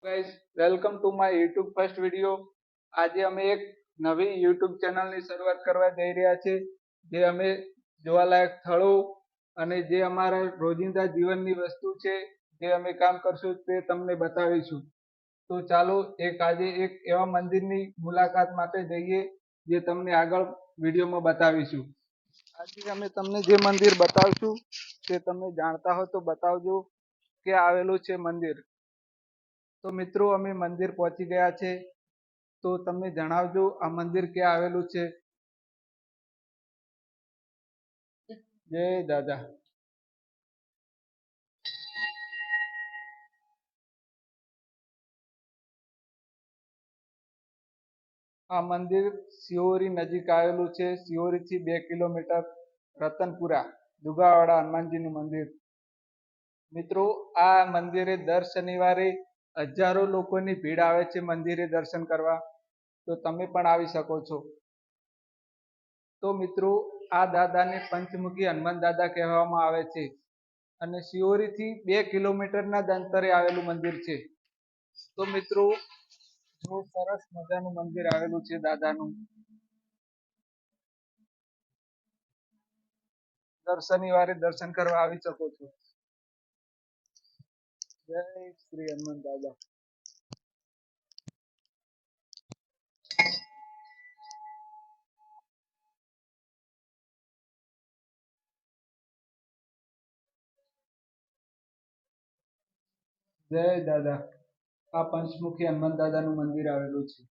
Guys, welcome to my YouTube first video. આજે અમે એક નવી યુટ્યુબ ચેનલની શરૂઆત કરવા જઈ રહ્યા છે, જે અમે જોવાલાયક સ્થળો અને જે અમારા રોજિંદા જીવનની વસ્તુ છે, જે અમે કામ કરશું તે તમને બતાવીશું. તો ચાલો આજે એક એવા મંદિરની મુલાકાત માટે જઈએ, જે તમને આગળ વિડીયોમાં બતાવીશું. આજે અમે તમને જે મંદિર બતાવશું તે તમે જાણતા હો તો બતાવજો કે આવેલું છે મંદિર. તો મિત્રો અમે મંદિર પહોંચી ગયા છે, તો તમને જણાવજો આ મંદિર ક્યાં આવેલું છે. જય દાદા. આ મંદિર શિહોરી નજીક આવેલું છે. શિહોરી થી 2 કિલોમીટર રતનપુરા દુગાવાડા હનુમાનજીનું મંદિર. મિત્રો આ મંદિરે દર શનિવારે હજારો લોકોની ભીડ આવે છે મંદિરે દર્શન કરવા, તો તમે પણ આવી શકો છો. તો મિત્રો આ દાદાને પંચમુખી હનુમાન દાદા કહેવામાં આવે છે અને શિહોરી થી 2 કિલોમીટરના જ અંતરે આવેલું મંદિર છે. તો મિત્રો બહુ સરસ મજાનું મંદિર આવેલું છે દાદાનું. દર શનિવારે દર્શન કરવા આવી શકો છો. જય શ્રી હનુમાન દાદા. જય દાદા. આ પંચમુખી હનુમાન દાદાનું મંદિર આવેલું છે.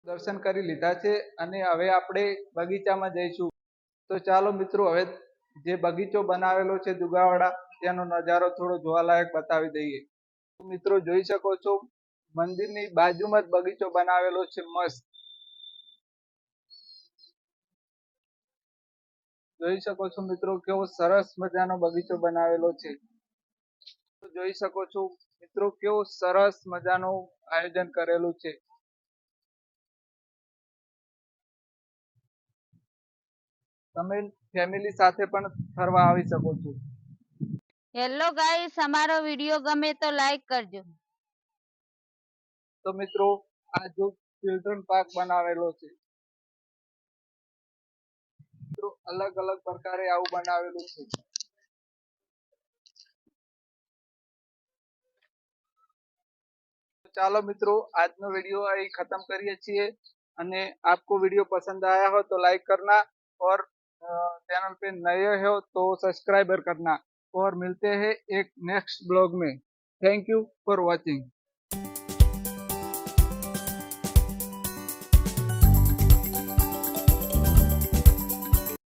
દર્શન કરી લીધા છે અને હવે આપણે બગીચામાં જઈશું. તો ચાલો મિત્રો હવે જે બગીચો બનાવેલો છે દુગાવાડા, તેનો નજારો થોડો જોવાલાયક બતાવી દઈએ. મિત્રો જોઈ શકો છો મંદિરની બાજુમાં જ બગીચો બનાવેલો છે મસ્ત. જોઈ શકો છો મિત્રો કેવો સરસ મજાનો બગીચો બનાવેલો છે. જોઈ શકો છો મિત્રો કેવો સરસ મજાનું આયોજન કરેલું છે. તમે ફેમિલી સાથે પણ ફરવા આવી શકો છો. હેલો ગાઈસ, અમારો વિડિયો ગમે તો લાઈક કરજો. તો મિત્રો આ જો ચિલ્ડ્રન પાર્ક બનાવેલો છે, મિત્રો અલગ અલગ પ્રકારે આવું બનાવેલું છે. ચાલો મિત્રો આજનો वीडियो અહીં खत्म કરીએ છીએ અને आपको वीडियो पसंद आया हो तो लाइक करना और चैनल पे नए हो तो सब्सक्राइबर करना और मिलते हैं एक नेक्स्ट ब्लॉग में. Thank you for watching.